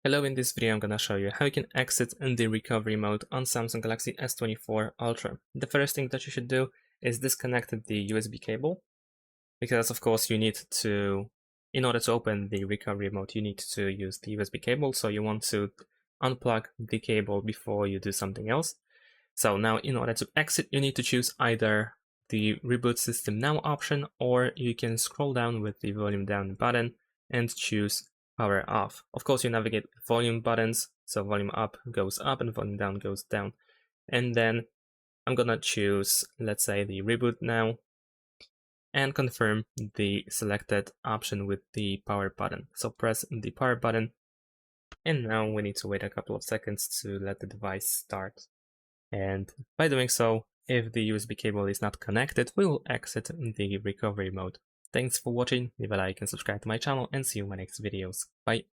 Hello, in this video I'm gonna show you how you can exit in the recovery mode on Samsung Galaxy S24 Ultra. The first thing that you should do is disconnect the USB cable, because of course you need to, in order to open the recovery mode, you need to use the USB cable, so you want to unplug the cable before you do something else. So now in order to exit, you need to choose either the Reboot System Now option, or you can scroll down with the volume down button and choose power off. Of course, you navigate with volume buttons, so volume up goes up and volume down goes down. And then I'm gonna choose, let's say, the Reboot Now and confirm the selected option with the power button. So press the power button, and now we need to wait a couple of seconds to let the device start. And by doing so, if the USB cable is not connected, we will exit the recovery mode. Thanks for watching, leave a like and subscribe to my channel, and see you in my next videos. Bye!